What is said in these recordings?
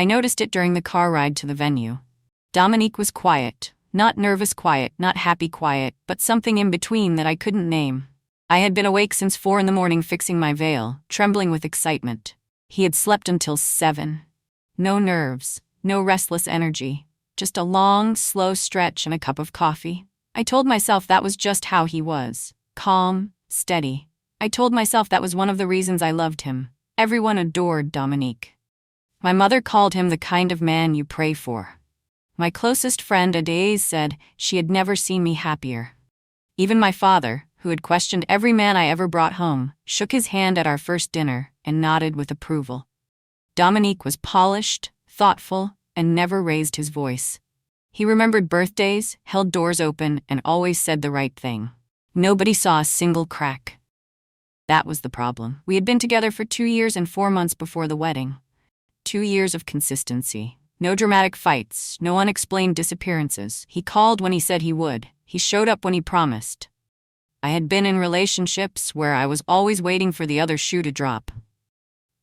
I noticed it during the car ride to the venue. Dominique was quiet, not nervous quiet, not happy quiet, but something in between that I couldn't name. I had been awake since 4 in the morning fixing my veil, trembling with excitement. He had slept until 7. No nerves, no restless energy, just a long, slow stretch and a cup of coffee. I told myself that was just how he was. Calm, steady. I told myself that was one of the reasons I loved him. Everyone adored Dominique. My mother called him the kind of man you pray for. My closest friend Adaise said she had never seen me happier. Even my father, who had questioned every man I ever brought home, shook his hand at our first dinner and nodded with approval. Dominique was polished, thoughtful, and never raised his voice. He remembered birthdays, held doors open, and always said the right thing. Nobody saw a single crack. That was the problem. We had been together for 2 years and 4 months before the wedding. 2 years of consistency. No dramatic fights, no unexplained disappearances. He called when he said he would. He showed up when he promised. I had been in relationships where I was always waiting for the other shoe to drop.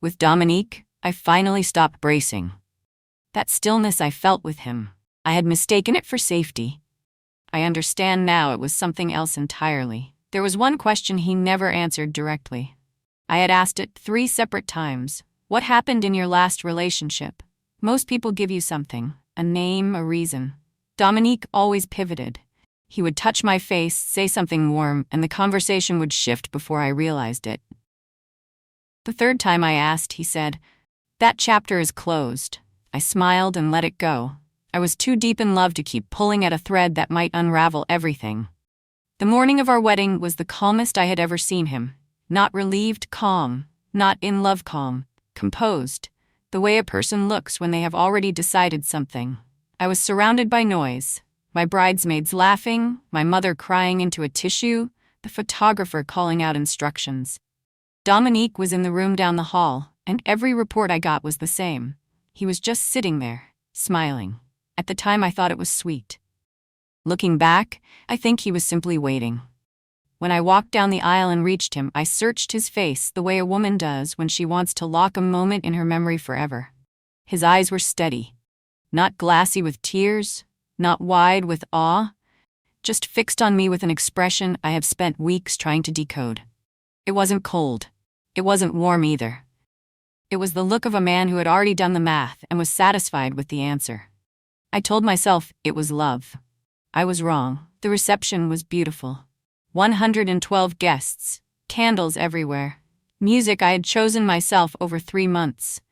With Dominique, I finally stopped bracing. That stillness I felt with him, I had mistaken it for safety. I understand now it was something else entirely. There was one question he never answered directly. I had asked it 3 separate times. What happened in your last relationship? Most people give you something, a name, a reason. Dominique always pivoted. He would touch my face, say something warm, and the conversation would shift before I realized it. The 3rd time I asked, he said, "That chapter is closed." I smiled and let it go. I was too deep in love to keep pulling at a thread that might unravel everything. The morning of our wedding was the calmest I had ever seen him. Not relieved calm, not in love calm, composed, the way a person looks when they have already decided something. I was surrounded by noise. My bridesmaids laughing, my mother crying into a tissue, the photographer calling out instructions. Dominique was in the room down the hall, and every report I got was the same. He was just sitting there, smiling. At the time I thought it was sweet. Looking back, I think he was simply waiting. When I walked down the aisle and reached him, I searched his face the way a woman does when she wants to lock a moment in her memory forever. His eyes were steady, not glassy with tears, not wide with awe, just fixed on me with an expression I have spent weeks trying to decode. It wasn't cold. It wasn't warm either. It was the look of a man who had already done the math and was satisfied with the answer. I told myself it was love. I was wrong. The reception was beautiful. 112 guests, candles everywhere, music I had chosen myself over 3 months.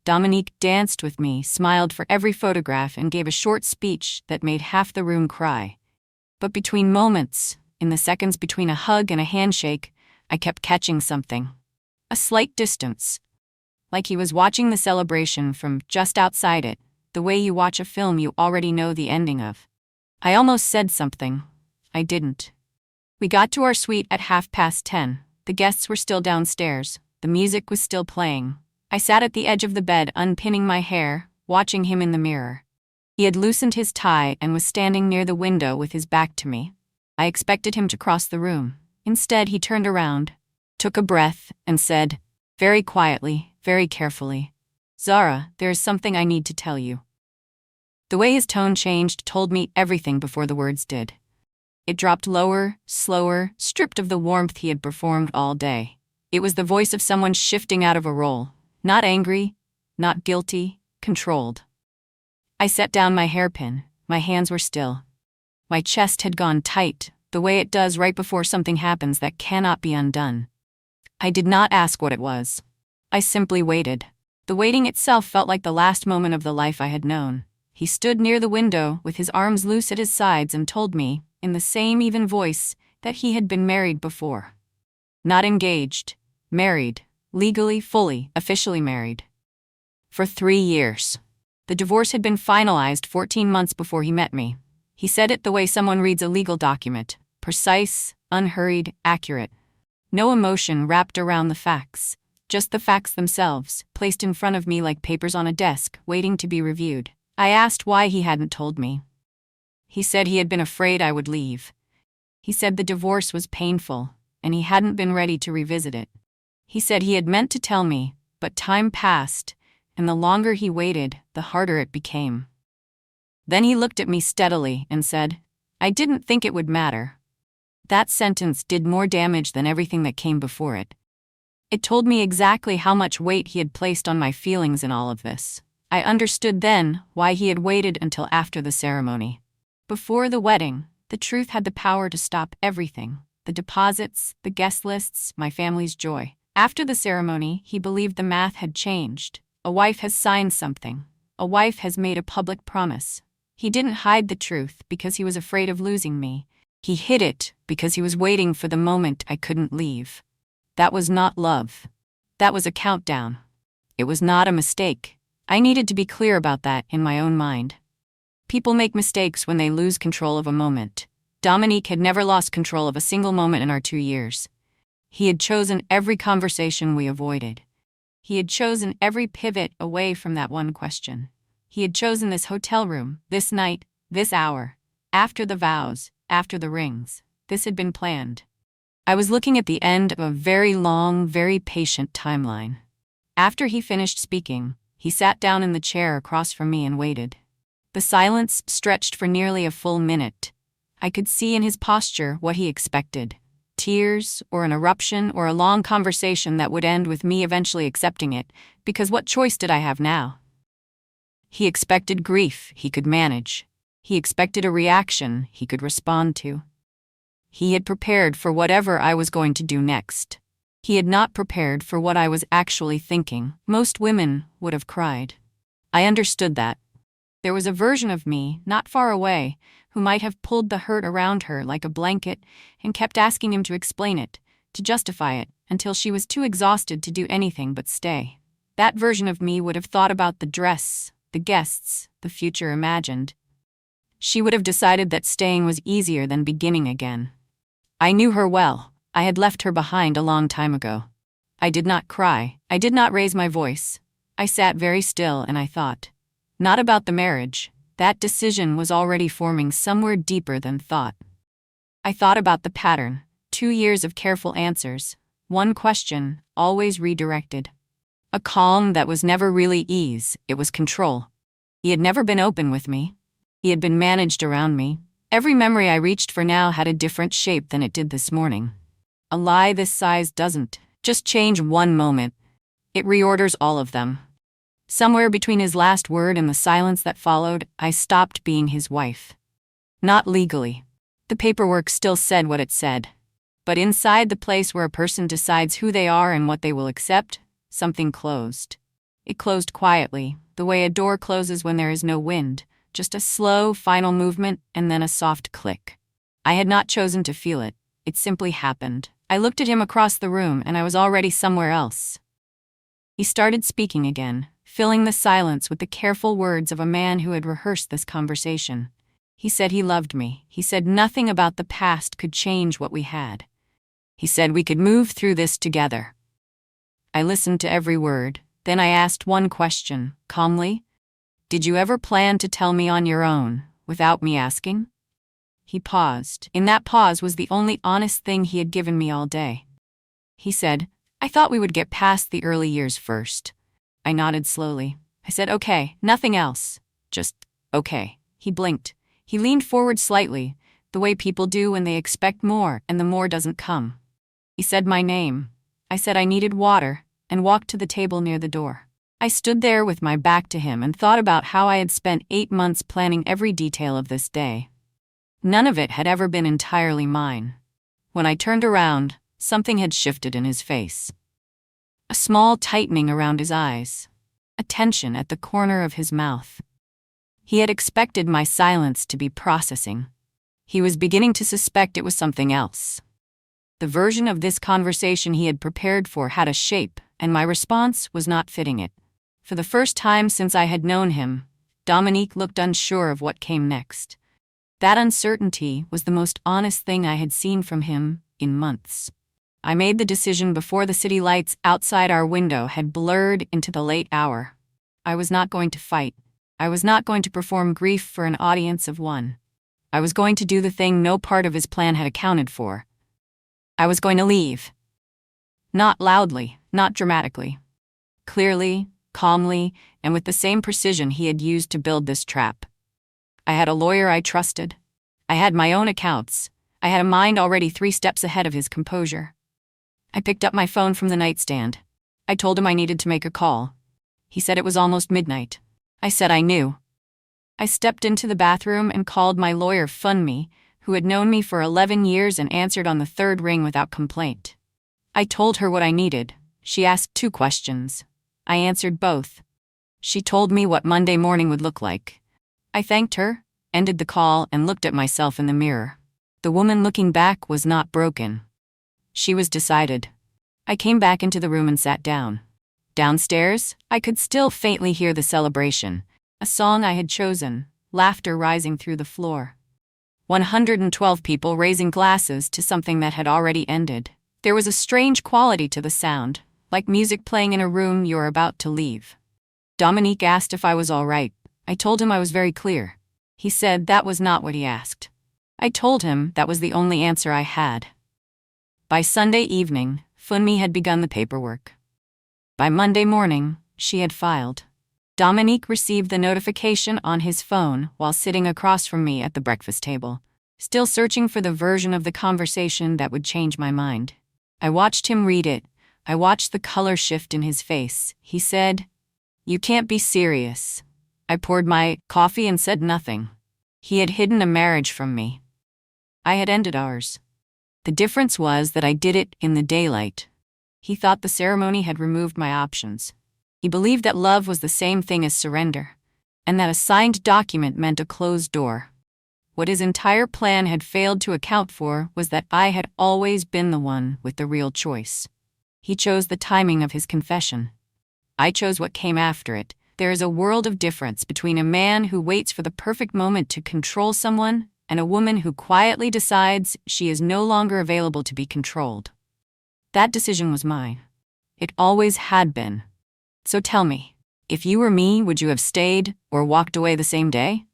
Dominique danced with me, smiled for every photograph, and gave a short speech that made half the room cry. But between moments, in the seconds between a hug and a handshake, I kept catching something. A slight distance. Like he was watching the celebration from just outside it, the way you watch a film you already know the ending of. I almost said something. I didn't. We got to our suite at 10:30. The guests were still downstairs. The music was still playing. I sat at the edge of the bed, unpinning my hair, watching him in the mirror. He had loosened his tie and was standing near the window with his back to me. I expected him to cross the room. Instead, he turned around, took a breath, and said, very quietly, very carefully, "Zara, there is something I need to tell you." The way his tone changed told me everything before the words did. It dropped lower, slower, stripped of the warmth he had performed all day. It was the voice of someone shifting out of a role, not angry, not guilty, controlled. I set down my hairpin. My hands were still. My chest had gone tight, the way it does right before something happens that cannot be undone. I did not ask what it was. I simply waited. The waiting itself felt like the last moment of the life I had known. He stood near the window with his arms loose at his sides and told me, in the same even voice, that he had been married before. Not engaged, married, legally, fully, officially married. For 3 years. The divorce had been finalized 14 months before he met me. He said it the way someone reads a legal document, precise, unhurried, accurate. No emotion wrapped around the facts, just the facts themselves, placed in front of me like papers on a desk, waiting to be reviewed. I asked why he hadn't told me. He said he had been afraid I would leave. He said the divorce was painful, and he hadn't been ready to revisit it. He said he had meant to tell me, but time passed, and the longer he waited, the harder it became. Then he looked at me steadily and said, "I didn't think it would matter." That sentence did more damage than everything that came before it. It told me exactly how much weight he had placed on my feelings in all of this. I understood then why he had waited until after the ceremony. Before the wedding, the truth had the power to stop everything: the deposits, the guest lists, my family's joy. After the ceremony, he believed the math had changed. A wife has signed something. A wife has made a public promise. He didn't hide the truth because he was afraid of losing me. He hid it because he was waiting for the moment I couldn't leave. That was not love. That was a countdown. It was not a mistake. I needed to be clear about that in my own mind. People make mistakes when they lose control of a moment. Dominique had never lost control of a single moment in our 2 years. He had chosen every conversation we avoided. He had chosen every pivot away from that one question. He had chosen this hotel room, this night, this hour, after the vows, after the rings. This had been planned. I was looking at the end of a very long, very patient timeline. After he finished speaking, he sat down in the chair across from me and waited. The silence stretched for nearly a full minute. I could see in his posture what he expected: tears, or an eruption, or a long conversation that would end with me eventually accepting it, because what choice did I have now? He expected grief he could manage. He expected a reaction he could respond to. He had prepared for whatever I was going to do next. He had not prepared for what I was actually thinking. Most women would have cried. I understood that. There was a version of me, not far away, who might have pulled the hurt around her like a blanket and kept asking him to explain it, to justify it, until she was too exhausted to do anything but stay. That version of me would have thought about the dress, the guests, the future imagined. She would have decided that staying was easier than beginning again. I knew her well. I had left her behind a long time ago. I did not cry. I did not raise my voice. I sat very still and I thought. Not about the marriage. That decision was already forming somewhere deeper than thought. I thought about the pattern. 2 years of careful answers. One question, always redirected. A calm that was never really ease, it was control. He had never been open with me. He had been managed around me. Every memory I reached for now had a different shape than it did this morning. A lie this size doesn't just change one moment. It reorders all of them. Somewhere between his last word and the silence that followed, I stopped being his wife. Not legally. The paperwork still said what it said. But inside the place where a person decides who they are and what they will accept, something closed. It closed quietly, the way a door closes when there is no wind, just a slow, final movement and then a soft click. I had not chosen to feel it. It simply happened. I looked at him across the room and I was already somewhere else. He started speaking again, filling the silence with the careful words of a man who had rehearsed this conversation. He said he loved me. He said nothing about the past could change what we had. He said we could move through this together. I listened to every word. Then I asked one question, calmly. Did you ever plan to tell me on your own, without me asking? He paused. In that pause was the only honest thing he had given me all day. He said, I thought we would get past the early years first. I nodded slowly. I said, okay, nothing else. Just, okay. He blinked. He leaned forward slightly, the way people do when they expect more and the more doesn't come. He said my name. I said I needed water, and walked to the table near the door. I stood there with my back to him and thought about how I had spent 8 months planning every detail of this day. None of it had ever been entirely mine. When I turned around, something had shifted in his face. A small tightening around his eyes. A tension at the corner of his mouth. He had expected my silence to be processing. He was beginning to suspect it was something else. The version of this conversation he had prepared for had a shape, and my response was not fitting it. For the first time since I had known him, Dominique looked unsure of what came next. That uncertainty was the most honest thing I had seen from him in months. I made the decision before the city lights outside our window had blurred into the late hour. I was not going to fight. I was not going to perform grief for an audience of one. I was going to do the thing no part of his plan had accounted for. I was going to leave. Not loudly, not dramatically. Clearly, calmly, and with the same precision he had used to build this trap. I had a lawyer I trusted. I had my own accounts. I had a mind already 3 steps ahead of his composure. I picked up my phone from the nightstand. I told him I needed to make a call. He said it was almost midnight. I said I knew. I stepped into the bathroom and called my lawyer Funmi, who had known me for 11 years and answered on the 3rd ring without complaint. I told her what I needed. She asked 2 questions. I answered both. She told me what Monday morning would look like. I thanked her, ended the call, and looked at myself in the mirror. The woman looking back was not broken. She was decided. I came back into the room and sat down. Downstairs, I could still faintly hear the celebration, a song I had chosen, laughter rising through the floor. 112 people raising glasses to something that had already ended. There was a strange quality to the sound, like music playing in a room you're about to leave. Dominique asked if I was all right. I told him I was very clear. He said that was not what he asked. I told him that was the only answer I had. By Sunday evening, Funmi had begun the paperwork. By Monday morning, she had filed. Dominique received the notification on his phone while sitting across from me at the breakfast table, still searching for the version of the conversation that would change my mind. I watched him read it. I watched the color shift in his face. He said, "You can't be serious." I poured my coffee and said nothing. He had hidden a marriage from me. I had ended ours. The difference was that I did it in the daylight. He thought the ceremony had removed my options. He believed that love was the same thing as surrender, and that a signed document meant a closed door. What his entire plan had failed to account for was that I had always been the one with the real choice. He chose the timing of his confession. I chose what came after it. There is a world of difference between a man who waits for the perfect moment to control someone and a woman who quietly decides she is no longer available to be controlled. That decision was mine. It always had been. So tell me, if you were me, would you have stayed or walked away the same day?